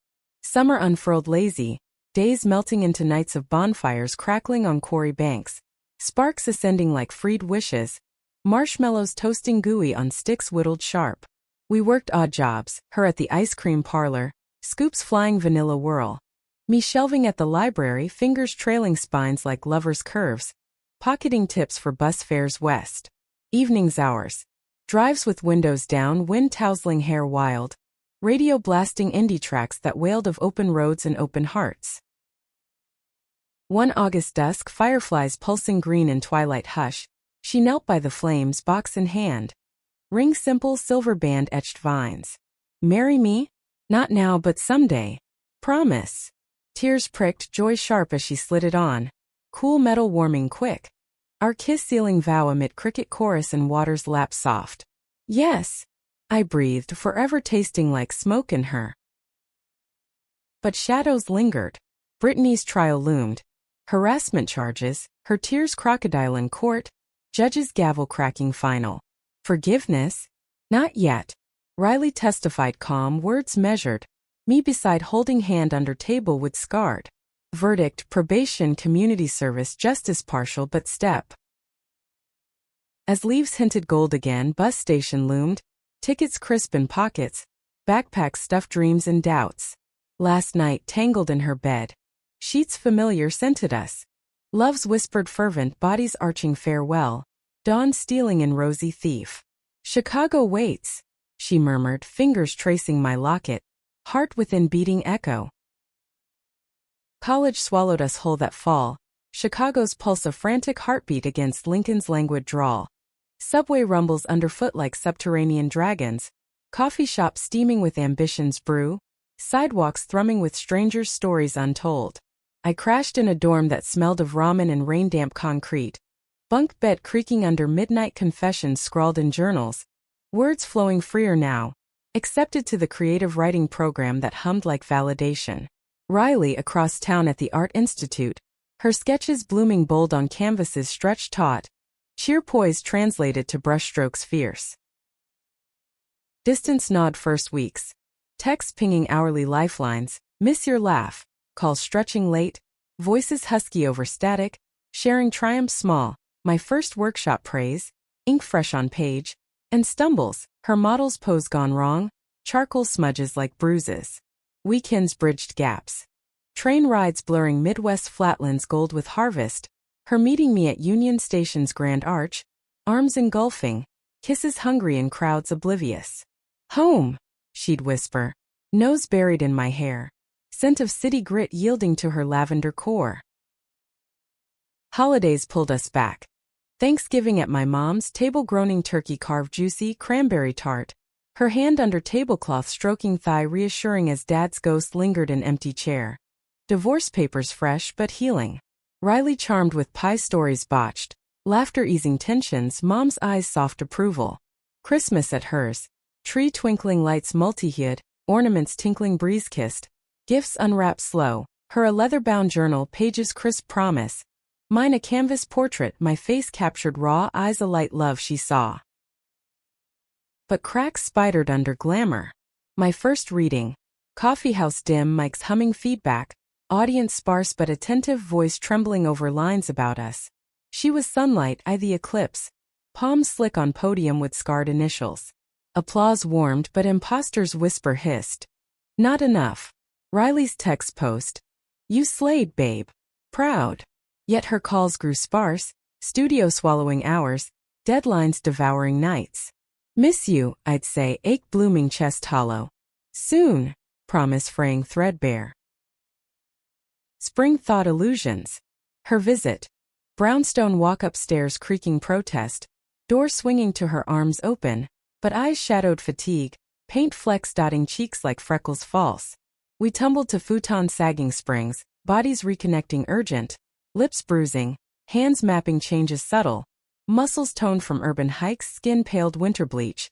Summer unfurled lazy, days melting into nights of bonfires crackling on quarry banks, sparks ascending like freed wishes, marshmallows toasting gooey on sticks whittled sharp. We worked odd jobs, her at the ice cream parlor, scoops flying vanilla whirl. Me shelving at the library, fingers trailing spines like lovers' curves, pocketing tips for bus fares west. Evenings hours. Drives with windows down, wind tousling hair wild, radio blasting indie tracks that wailed of open roads and open hearts. One August dusk, fireflies pulsing green in twilight hush, she knelt by the flames, box in hand. Ring simple silver band etched vines. Marry me? Not now but someday. Promise. Tears pricked, joy sharp as she slid it on. Cool metal warming quick. Our kiss sealing vow amid cricket chorus and water's lap soft. Yes, I breathed, forever tasting like smoke in her. But shadows lingered. Brittany's trial loomed. Harassment charges, her tears crocodile in court, judge's gavel cracking final. Forgiveness? Not yet. Riley testified, calm, words measured. Me beside, holding hand under table with scarred. Verdict, probation, community service, justice partial but step. As leaves hinted gold again, bus station loomed, tickets crisp in pockets, backpacks stuffed dreams and doubts. Last night tangled in her bed. Sheets familiar scented us. Love's whispered fervent, bodies arching farewell. Dawn stealing in rosy thief. Chicago waits, she murmured, fingers tracing my locket, heart within beating echo. College swallowed us whole that fall, Chicago's pulse a frantic heartbeat against Lincoln's languid drawl. Subway rumbles underfoot like subterranean dragons, coffee shops steaming with ambition's brew, sidewalks thrumming with strangers' stories untold. I crashed in a dorm that smelled of ramen and rain-damp concrete, bunk bed creaking under midnight confessions scrawled in journals, words flowing freer now, accepted to the creative writing program that hummed like validation. Riley across town at the Art Institute, her sketches blooming bold on canvases stretched taut, cheer poise translated to brushstrokes fierce. Distance nod first weeks, texts pinging hourly lifelines, miss your laugh, calls stretching late, voices husky over static, sharing triumphs small, my first workshop praise, ink fresh on page, and stumbles, her model's pose gone wrong, charcoal smudges like bruises. Weekends bridged gaps. Train rides blurring Midwest flatlands gold with harvest, her meeting me at Union Station's Grand Arch, arms engulfing, kisses hungry in crowds oblivious. Home, she'd whisper, nose buried in my hair, scent of city grit yielding to her lavender core. Holidays pulled us back. Thanksgiving at my mom's, table groaning turkey carved juicy, cranberry tart, her hand under tablecloth stroking thigh reassuring as dad's ghost lingered in empty chair. Divorce papers fresh but healing. Riley charmed with pie stories botched, laughter easing tensions, mom's eyes soft approval. Christmas at hers, tree twinkling lights multi-hued, ornaments tinkling breeze-kissed, gifts unwrapped slow, her a leather-bound journal, pages crisp promise. Mine a canvas portrait, my face captured raw, eyes alight love she saw. But cracks spidered under glamour. My first reading. Coffeehouse dim, mics humming feedback, audience sparse but attentive, voice trembling over lines about us. She was sunlight, I the eclipse. Palms slick on podium with scarred initials. Applause warmed but imposter's whisper hissed. Not enough. Riley's text post. You slayed, babe. Proud. Yet her calls grew sparse, studio swallowing hours, deadlines devouring nights. Miss you, I'd say, ache blooming chest hollow. Soon, promise fraying threadbare. Spring thought illusions. Her visit. Brownstone walk upstairs creaking protest, door swinging to her arms open, but eyes shadowed fatigue, paint flecks dotting cheeks like freckles false. We tumbled to futon sagging springs, bodies reconnecting urgent, lips bruising, hands mapping changes subtle, muscles toned from urban hikes, skin paled winter bleach,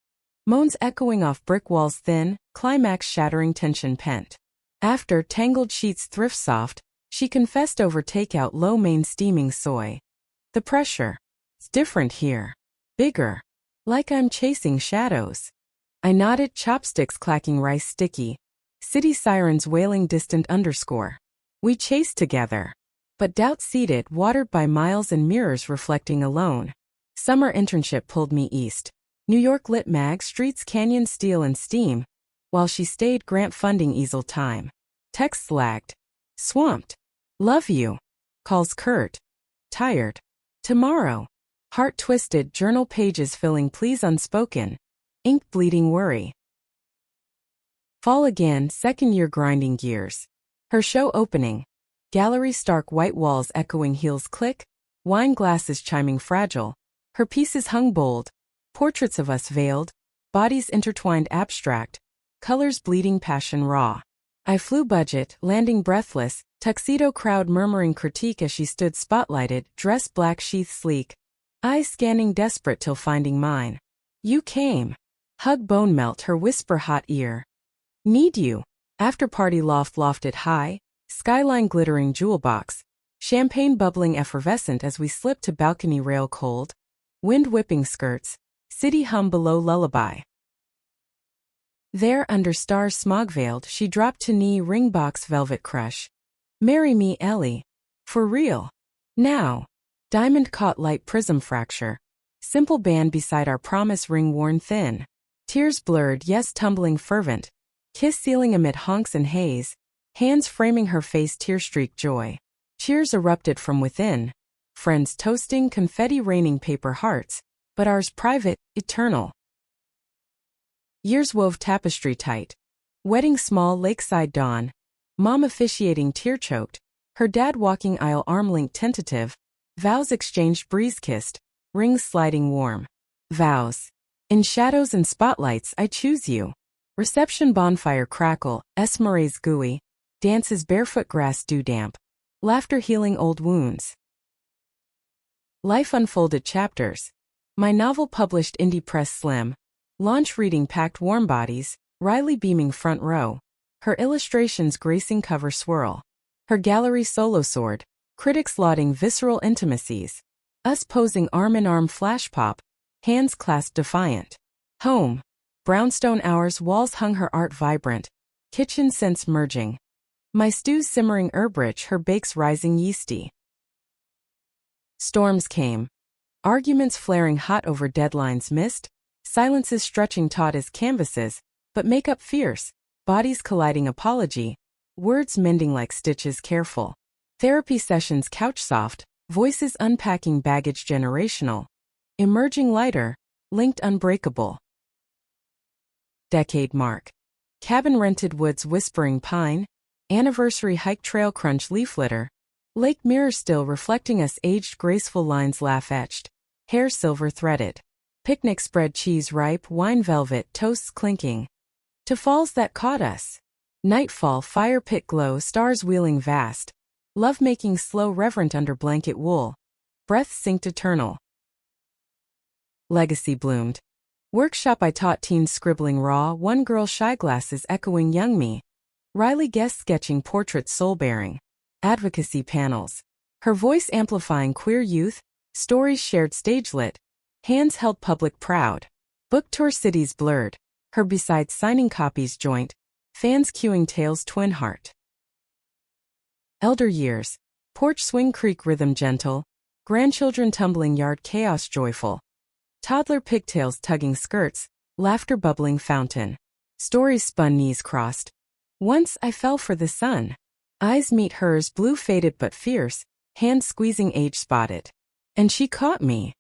moans echoing off brick walls thin, climax shattering tension pent. After tangled sheets thrift soft, she confessed over takeout low main steaming soy. The pressure. It's different here. Bigger. Like I'm chasing shadows. I nodded, chopsticks clacking rice sticky. City sirens wailing distant underscore. We chased together. But doubt seated, watered by miles and mirrors reflecting alone. Summer internship pulled me east. New York lit mag, streets canyon steel and steam. While she stayed, grant funding easel time. Texts lagged. Swamped. Love you. Calls curt. Tired. Tomorrow. Heart twisted, journal pages filling pleas unspoken. Ink bleeding worry. Fall again, second year grinding gears. Her show opening. Gallery stark, white walls echoing, heels click. Wine glasses chiming fragile. Her pieces hung bold. Portraits of us veiled. Bodies intertwined, abstract. Colors bleeding, passion raw. I flew budget, landing breathless. Tuxedo crowd murmuring critique as she stood spotlighted, dress black, sheath sleek. Eyes scanning, desperate till finding mine. You came. Hug bone melt, her whisper hot ear. Need you. After party lofted high. Skyline glittering, jewel box. Champagne bubbling effervescent as we slip to balcony rail cold. Wind whipping skirts. City hum below lullaby. There under stars smog veiled, she dropped to knee, ring box velvet crush. Marry me, Ellie. For real. Now. Diamond caught light prism fracture. Simple band beside our promise, ring worn thin. Tears blurred, yes tumbling fervent. Kiss sealing amid honks and haze. Hands framing her face, tear-streaked joy. Cheers erupted from within. Friends toasting, confetti raining, paper hearts. But ours private, eternal. Years wove tapestry tight. Wedding small, lakeside dawn. Mom officiating, tear-choked. Her dad walking aisle, arm-linked tentative. Vows exchanged, breeze-kissed. Rings sliding warm. Vows. In shadows and spotlights, I choose you. Reception bonfire crackle, esmeralda's gooey. Dances barefoot, grass dew damp. Laughter healing old wounds. Life unfolded chapters. My novel published, indie press slim. Launch reading packed, warm bodies. Riley beaming front row. Her illustrations gracing cover swirl. Her gallery solo soared. Critics lauding visceral intimacies. Us posing arm in arm, flash pop. Hands clasped defiant. Home. Brownstone hours, walls hung, her art vibrant. Kitchen scents merging. My stews simmering, herb-rich, her bakes rising, yeasty. Storms came. Arguments flaring hot over deadlines missed. Silences stretching taut as canvases, but makeup fierce. Bodies colliding, apology. Words mending like stitches, careful. Therapy sessions couch soft. Voices unpacking baggage, generational. Emerging lighter. Linked, unbreakable. Decade mark. Cabin rented, woods whispering, pine. Anniversary hike, trail crunch, leaf litter. Lake mirror still reflecting us, aged graceful lines, laugh etched. Hair silver threaded. Picnic spread, cheese ripe, wine velvet, toasts clinking. To falls that caught us. Nightfall, fire pit glow, stars wheeling vast. Love making slow, reverent under blanket wool. Breath synced, eternal. Legacy bloomed. Workshop, I taught teens scribbling raw, one girl shy, glasses echoing young me. Riley guest sketching portraits, soul-bearing. Advocacy panels. Her voice amplifying queer youth. Stories shared, stage lit. Hands held, public proud. Book tour, cities blurred. Her beside signing copies, joint. Fans queuing, tales, twin heart. Elder years. Porch swing, creek rhythm gentle. Grandchildren tumbling, yard chaos joyful. Toddler pigtails tugging skirts. Laughter bubbling, fountain. Stories spun, knees crossed. Once I fell for the sun. Eyes meet hers, blue faded but fierce. Hand squeezing, age spotted. And she caught me.